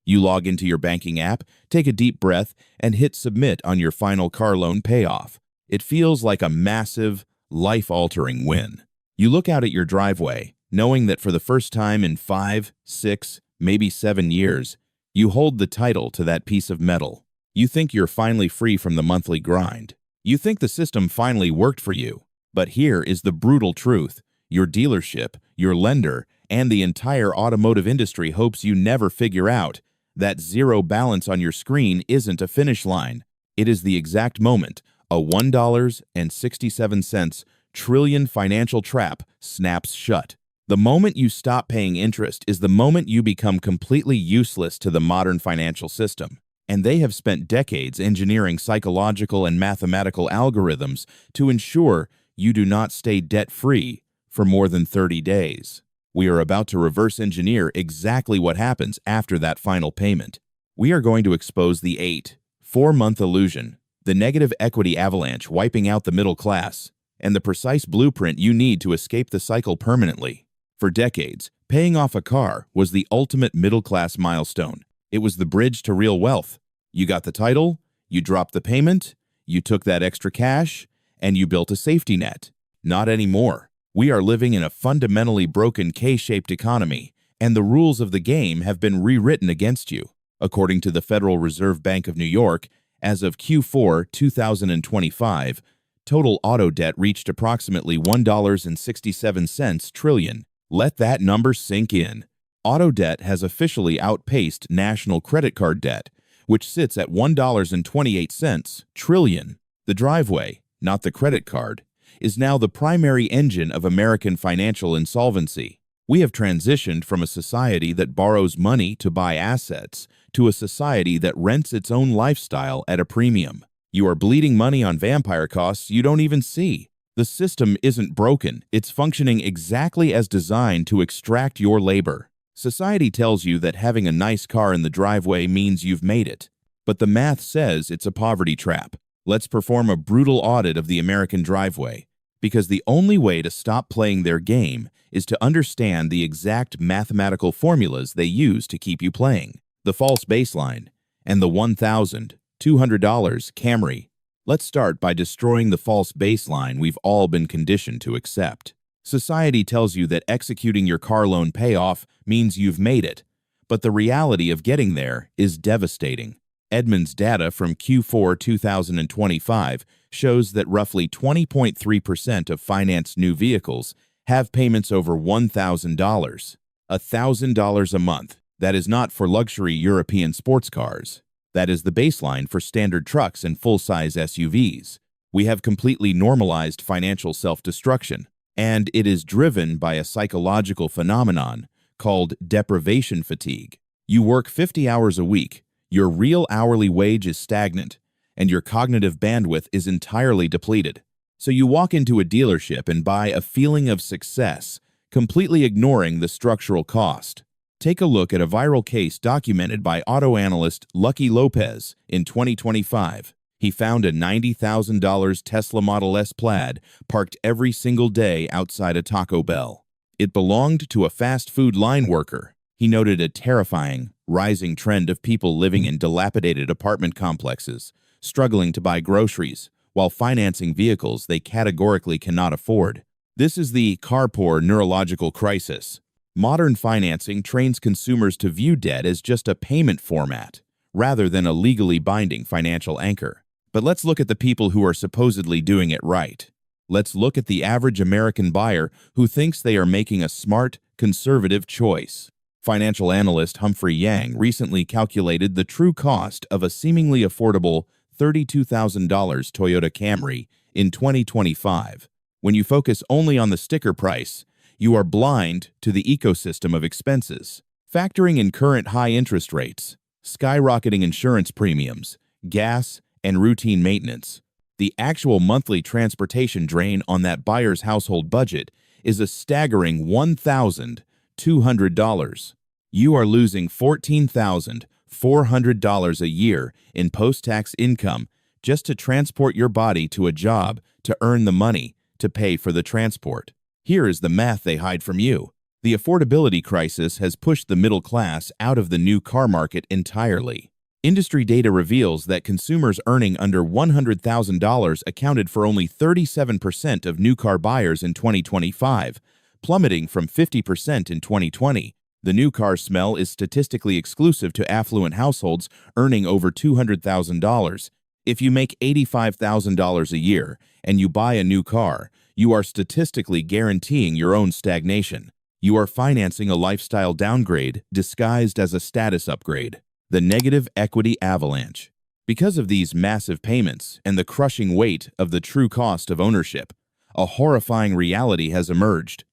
You log into your banking app, take a deep breath, and hit submit on your final car loan payoff. It feels like a massive, life-altering win. You look out at your driveway, knowing that for the first time in 5, 6, maybe 7 years, you hold the title to that piece of metal. You think you're finally free from the monthly grind. You think the system finally worked for you. But here is the brutal truth. Your dealership, your lender, and the entire automotive industry hopes you never figure out that zero balance on your screen isn't a finish line. It is the exact moment a $1.67 trillion financial trap snaps shut. The moment you stop paying interest is the moment you become completely useless to the modern financial system. And they have spent decades engineering psychological and mathematical algorithms to ensure you do not stay debt-free for more than 30 days. We are about to reverse engineer exactly what happens after that final payment. We are going to expose the 4-month illusion, the negative equity avalanche wiping out the middle class, and the precise blueprint you need to escape the cycle permanently. For decades, paying off a car was the ultimate middle-class milestone. It was the bridge to real wealth. You got the title, you dropped the payment, you took that extra cash, and you built a safety net. Not anymore. We are living in a fundamentally broken K-shaped economy, and the rules of the game have been rewritten against you. According to the Federal Reserve Bank of New York, as of Q4 2025, total auto debt reached approximately $1.67 trillion. Let that number sink in. Auto debt has officially outpaced national credit card debt, which sits at $1.28 trillion. The driveway, not the credit card, is now the primary engine of American financial insolvency. We have transitioned from a society that borrows money to buy assets to a society that rents its own lifestyle at a premium. You are bleeding money on vampire costs you don't even see. The system isn't broken. It's functioning exactly as designed to extract your labor. Society tells you that having a nice car in the driveway means you've made it. But the math says it's a poverty trap. Let's perform a brutal audit of the American driveway, because the only way to stop playing their game is to understand the exact mathematical formulas they use to keep you playing. The false baseline and the $1,200 Camry. Let's start by destroying the false baseline we've all been conditioned to accept. Society tells you that executing your car loan payoff means you've made it, but the reality of getting there is devastating. Edmunds data from Q4 2025 shows that roughly 20.3% of financed new vehicles have payments over $1,000. $1,000 a month. That is not for luxury European sports cars. That is the baseline for standard trucks and full-size SUVs. We have completely normalized financial self-destruction, and it is driven by a psychological phenomenon called deprivation fatigue. You work 50 hours a week, your real hourly wage is stagnant, and your cognitive bandwidth is entirely depleted. So you walk into a dealership and buy a feeling of success, completely ignoring the structural cost. Take a look at a viral case documented by auto analyst Lucky Lopez in 2025. He found a $90,000 Tesla Model S Plaid parked every single day outside a Taco Bell. It belonged to a fast food line worker. He noted a terrifying, rising trend of people living in dilapidated apartment complexes, struggling to buy groceries, while financing vehicles they categorically cannot afford. This is the car poor neurological crisis. Modern financing trains consumers to view debt as just a payment format, rather than a legally binding financial anchor. But let's look at the people who are supposedly doing it right. Let's look at the average American buyer who thinks they are making a smart, conservative choice. Financial analyst Humphrey Yang recently calculated the true cost of a seemingly affordable $32,000 Toyota Camry in 2025. When you focus only on the sticker price, you are blind to the ecosystem of expenses. Factoring in current high interest rates, skyrocketing insurance premiums, gas, and routine maintenance, the actual monthly transportation drain on that buyer's household budget is a staggering $1,200. You are losing $14,400 a year in post-tax income just to transport your body to a job to earn the money to pay for the transport. Here is the math they hide from you. The affordability crisis has pushed the middle class out of the new car market entirely. Industry data reveals that consumers earning under $100,000 accounted for only 37% of new car buyers in 2025, plummeting from 50% in 2020. The new car smell is statistically exclusive to affluent households earning over $200,000. If you make $85,000 a year and you buy a new car, you are statistically guaranteeing your own stagnation. You are financing a lifestyle downgrade disguised as a status upgrade. The negative equity avalanche. Because of these massive payments and the crushing weight of the true cost of ownership, a horrifying reality has emerged.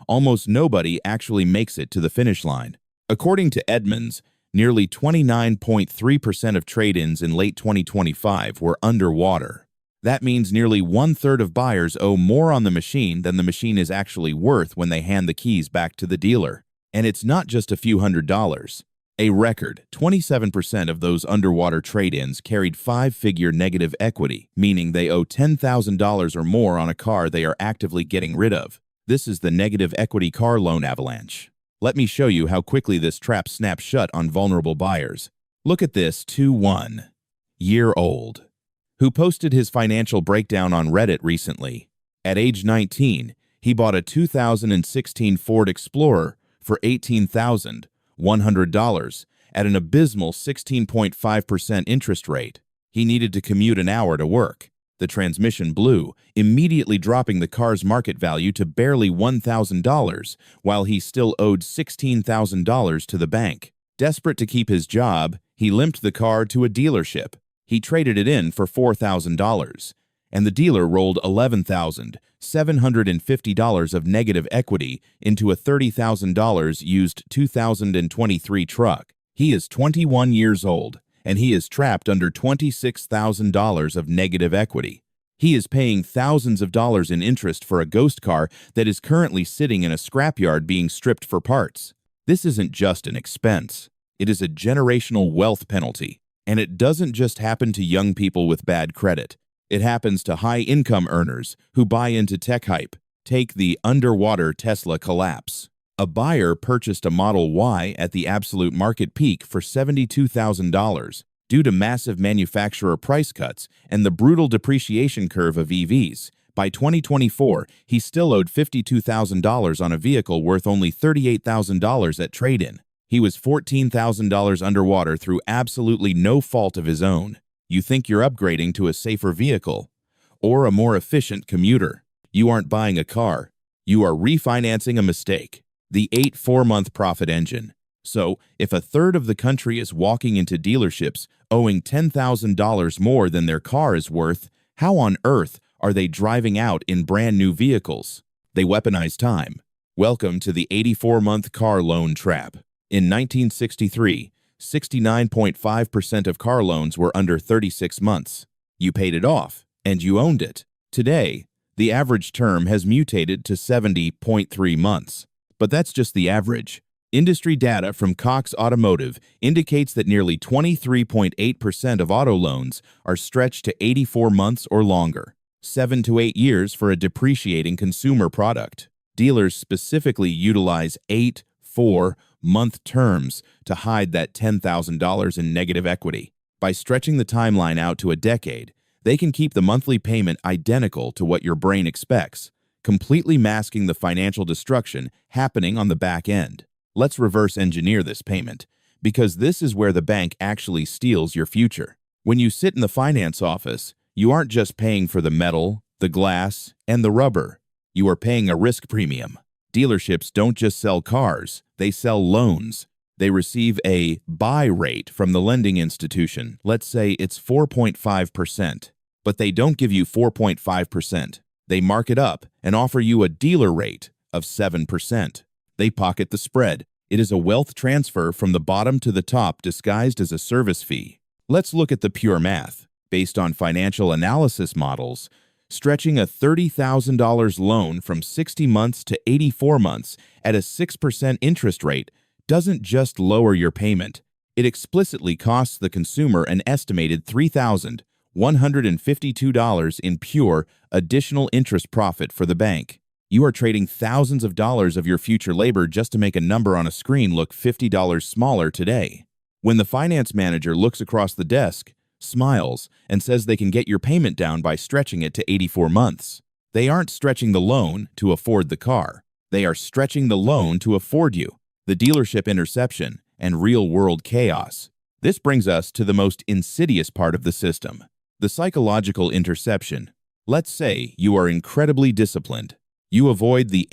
Almost nobody actually makes it to the finish line. According to Edmunds, nearly 29.3% of trade-ins in late 2025 were underwater. That means nearly one-third of buyers owe more on the machine than the machine is actually worth when they hand the keys back to the dealer. And it's not just a few $100s. A record 27% of those underwater trade-ins carried five-figure negative equity, meaning they owe $10,000 or more on a car they are actively getting rid of. This is the negative equity car loan avalanche. Let me show you how quickly this trap snaps shut on vulnerable buyers. Look at this 21-year-old who posted his financial breakdown on Reddit recently. At age 19, he bought a 2016 Ford Explorer for $18,100 at an abysmal 16.5% interest rate. He needed to commute an hour to work. The transmission blew, immediately dropping the car's market value to barely $1,000, while he still owed $16,000 to the bank. Desperate to keep his job, he limped the car to a dealership. He traded it in for $4,000, and the dealer rolled $11,750 of negative equity into a $30,000 used 2023 truck. He is 21 years old, and he is trapped under $26,000 of negative equity. He is paying thousands of dollars in interest for a ghost car that is currently sitting in a scrapyard being stripped for parts. This isn't just an expense. It is a generational wealth penalty. And it doesn't just happen to young people with bad credit. It happens to high-income earners who buy into tech hype. Take the underwater Tesla collapse. A buyer purchased a Model Y at the absolute market peak for $72,000 due to massive manufacturer price cuts and the brutal depreciation curve of EVs. By 2024, he still owed $52,000 on a vehicle worth only $38,000 at trade-in. He was $14,000 underwater through absolutely no fault of his own. You think you're upgrading to a safer vehicle or a more efficient commuter. You aren't buying a car. You are refinancing a mistake. The 4-month profit engine. So, if a third of the country is walking into dealerships owing $10,000 more than their car is worth, how on earth are they driving out in brand new vehicles? They weaponize time. Welcome to the 84-month car loan trap. In 1963, 69.5% of car loans were under 36 months. You paid it off, and you owned it. Today, the average term has mutated to 70.3 months. But that's just the average. Industry data from Cox Automotive indicates that nearly 23.8% of auto loans are stretched to 84 months or longer, 7 to 8 years for a depreciating consumer product. Dealers specifically utilize 4-month terms to hide that $10,000 in negative equity. By stretching the timeline out to a decade, they can keep the monthly payment identical to what your brain expects, completely masking the financial destruction happening on the back end. Let's reverse engineer this payment, because this is where the bank actually steals your future. When you sit in the finance office, you aren't just paying for the metal, the glass, and the rubber. You are paying a risk premium. Dealerships don't just sell cars, they sell loans. They receive a buy rate from the lending institution. Let's say it's 4.5%, but they don't give you 4.5%. They mark it up and offer you a dealer rate of 7%. They pocket the spread. It is a wealth transfer from the bottom to the top disguised as a service fee. Let's look at the pure math. Based on financial analysis models, stretching a $30,000 loan from 60 months to 84 months at a 6% interest rate doesn't just lower your payment. It explicitly costs the consumer an estimated $3,152 in pure additional interest profit for the bank. You are trading thousands of dollars of your future labor just to make a number on a screen look $50 smaller today. When the finance manager looks across the desk, smiles, and says they can get your payment down by stretching it to 84 months, they aren't stretching the loan to afford the car. They are stretching the loan to afford you. The dealership interception and real-world chaos. This brings us to the most insidious part of the system, the psychological interception. Let's say you are incredibly disciplined. You avoid the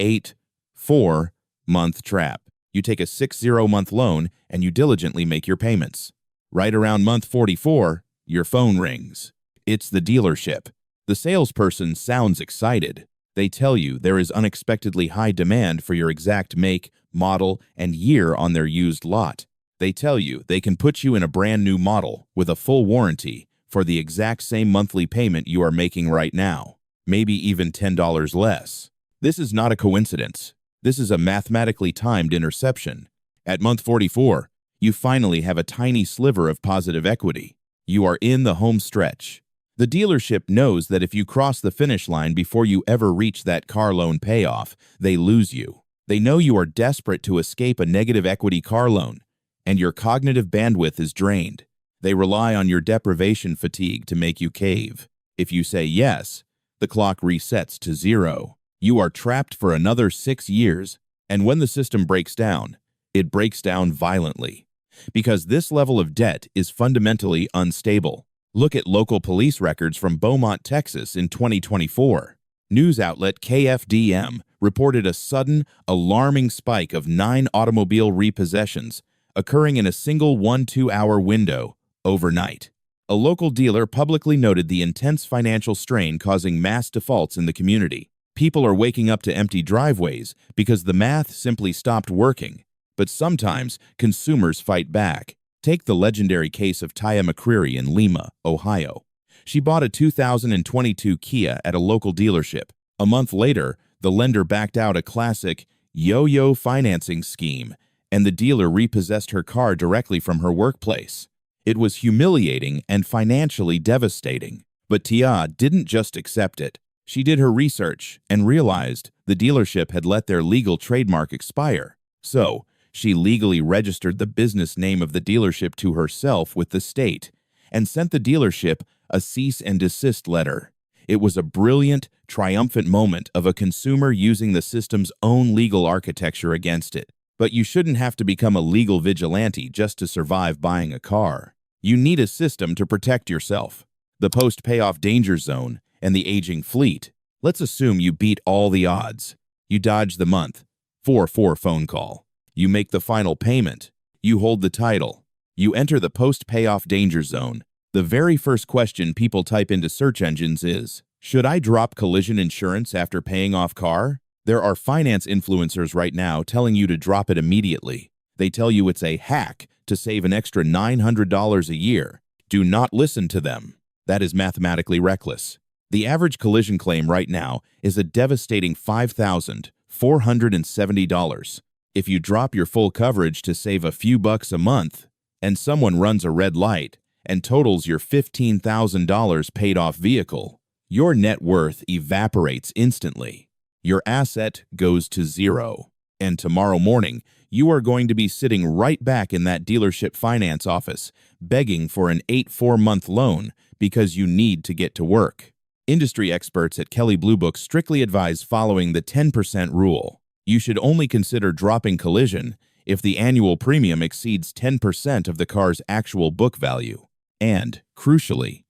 8-4-month trap. You take a 6-0-month loan and you diligently make your payments. Right around month 44, your phone rings. It's the dealership. The salesperson sounds excited. They tell you there is unexpectedly high demand for your exact make, model, and year on their used lot. They tell you they can put you in a brand new model with a full warranty for the exact same monthly payment you are making right now, maybe even $10 less. This is not a coincidence. This is a mathematically timed interception. At month 44, you finally have a tiny sliver of positive equity. You are in the home stretch. The dealership knows that if you cross the finish line before you ever reach that car loan payoff, they lose you. They know you are desperate to escape a negative equity car loan, and your cognitive bandwidth is drained. They rely on your deprivation fatigue to make you cave. If you say yes, the clock resets to 0. You are trapped for another 6 years, and when the system breaks down, it breaks down violently. Because this level of debt is fundamentally unstable. Look at local police records from Beaumont, Texas in 2024. News outlet KFDM reported a sudden, alarming spike of 9 automobile repossessions occurring in a single 1-2 hour window overnight. A local dealer publicly noted the intense financial strain causing mass defaults in the community. People are waking up to empty driveways because the math simply stopped working. But sometimes consumers fight back. Take the legendary case of Taya McCreary in Lima, Ohio. She bought a 2022 Kia at a local dealership. A month later, the lender backed out a classic yo-yo financing scheme, and the dealer repossessed her car directly from her workplace. It was humiliating and financially devastating. But Tia didn't just accept it. She did her research and realized the dealership had let their legal trademark expire. So, she legally registered the business name of the dealership to herself with the state and sent the dealership a cease and desist letter. It was a brilliant, triumphant moment of a consumer using the system's own legal architecture against it. But you shouldn't have to become a legal vigilante just to survive buying a car. You need a system to protect yourself. The post-payoff danger zone and the aging fleet. Let's assume you beat all the odds. You dodge the month 4-4 phone call. You make the final payment. You hold the title. You enter the post-payoff danger zone. The very first question people type into search engines is, should I drop collision insurance after paying off car? There are finance influencers right now telling you to drop it immediately. They tell you it's a hack to save an extra $900 a year. Do not listen to them. That is mathematically reckless. The average collision claim right now is a devastating $5,470. If you drop your full coverage to save a few bucks a month, and someone runs a red light and totals your $15,000 paid-off vehicle, your net worth evaporates instantly. Your asset goes to 0. And tomorrow morning, you are going to be sitting right back in that dealership finance office, begging for an 8-4-month loan because you need to get to work. Industry experts at Kelley Blue Book strictly advise following the 10% rule. You should only consider dropping collision if the annual premium exceeds 10% of the car's actual book value. And, crucially,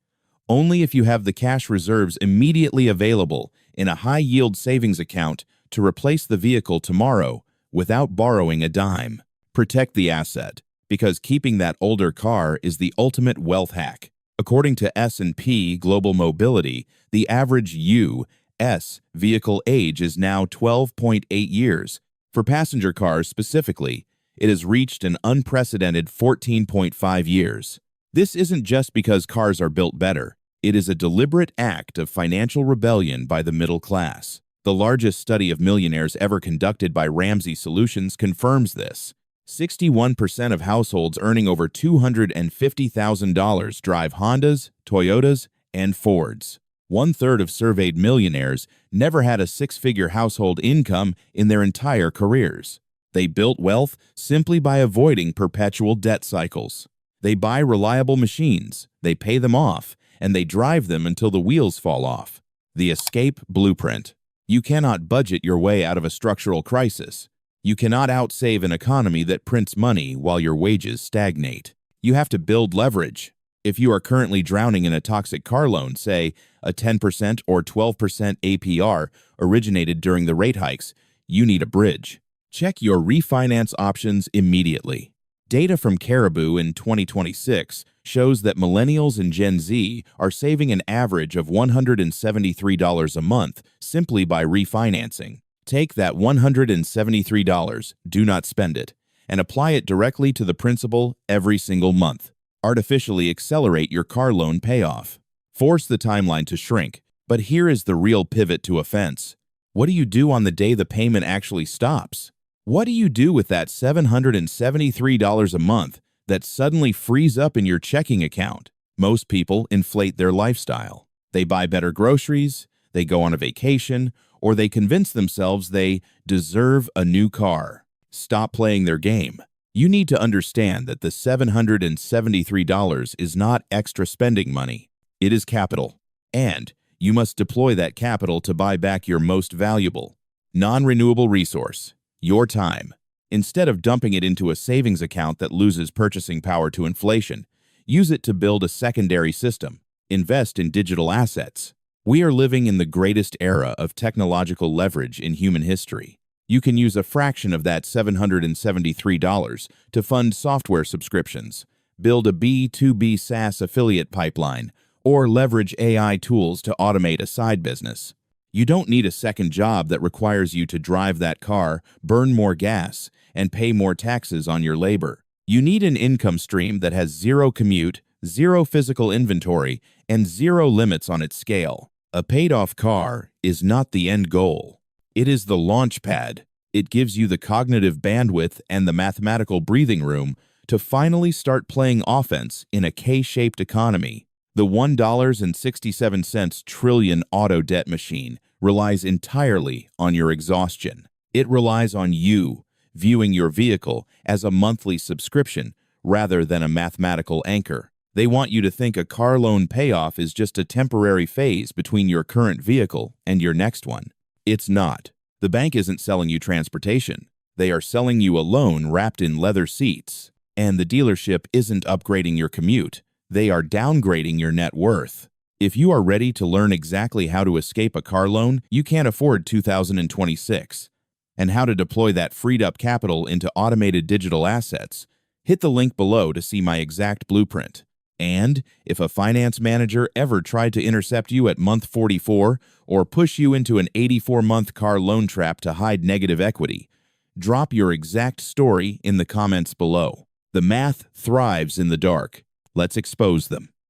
only if you have the cash reserves immediately available in a high-yield savings account to replace the vehicle tomorrow without borrowing a dime. Protect the asset, because keeping that older car is the ultimate wealth hack. According to S&P Global Mobility, the average U.S. vehicle age is now 12.8 years. For passenger cars specifically, it has reached an unprecedented 14.5 years. This isn't just because cars are built better. It is a deliberate act of financial rebellion by the middle class. The largest study of millionaires ever conducted by Ramsey Solutions confirms this. 61% of households earning over $250,000 drive Hondas, Toyotas, and Fords. 1/3 of surveyed millionaires never had a six-figure household income in their entire careers. They built wealth simply by avoiding perpetual debt cycles. They buy reliable machines, they pay them off, and they drive them until the wheels fall off. The escape blueprint. You cannot budget your way out of a structural crisis. You cannot outsave an economy that prints money while your wages stagnate. You have to build leverage. If you are currently drowning in a toxic car loan, say a 10% or 12% APR originated during the rate hikes, you need a bridge. Check your refinance options immediately. Data from Caribou in 2026 shows that millennials and Gen Z are saving an average of $173 a month simply by refinancing. Take that $173, do not spend it, and apply it directly to the principal every single month. Artificially accelerate your car loan payoff. Force the timeline to shrink, but here is the real pivot to offense. What do you do on the day the payment actually stops? What do you do with that $773 a month that suddenly frees up in your checking account? Most people inflate their lifestyle. They buy better groceries, they go on a vacation, or they convince themselves they deserve a new car. Stop playing their game. You need to understand that the $773 is not extra spending money. It is capital. And you must deploy that capital to buy back your most valuable, non-renewable resource, your time. Instead of dumping it into a savings account that loses purchasing power to inflation, use it to build a secondary system. Invest in digital assets. We are living in the greatest era of technological leverage in human history. You can use a fraction of that $773 to fund software subscriptions, build a B2B SaaS affiliate pipeline, or leverage AI tools to automate a side business. You don't need a second job that requires you to drive that car, burn more gas, and pay more taxes on your labor. You need an income stream that has zero commute, zero physical inventory, and zero limits on its scale. A paid-off car is not the end goal. It is the launch pad. It gives you the cognitive bandwidth and the mathematical breathing room to finally start playing offense in a K-shaped economy. The $1.67 trillion auto debt machine relies entirely on your exhaustion. It relies on you viewing your vehicle as a monthly subscription rather than a mathematical anchor. They want you to think a car loan payoff is just a temporary phase between your current vehicle and your next one. It's not. The bank isn't selling you transportation. They are selling you a loan wrapped in leather seats. And the dealership isn't upgrading your commute. They are downgrading your net worth. If you are ready to learn exactly how to escape a car loan you can't afford 2026, and how to deploy that freed-up capital into automated digital assets, hit the link below to see my exact blueprint. And if a finance manager ever tried to intercept you at month 44 or push you into an 84-month car loan trap to hide negative equity, drop your exact story in the comments below. The math thrives in the dark. Let's expose them.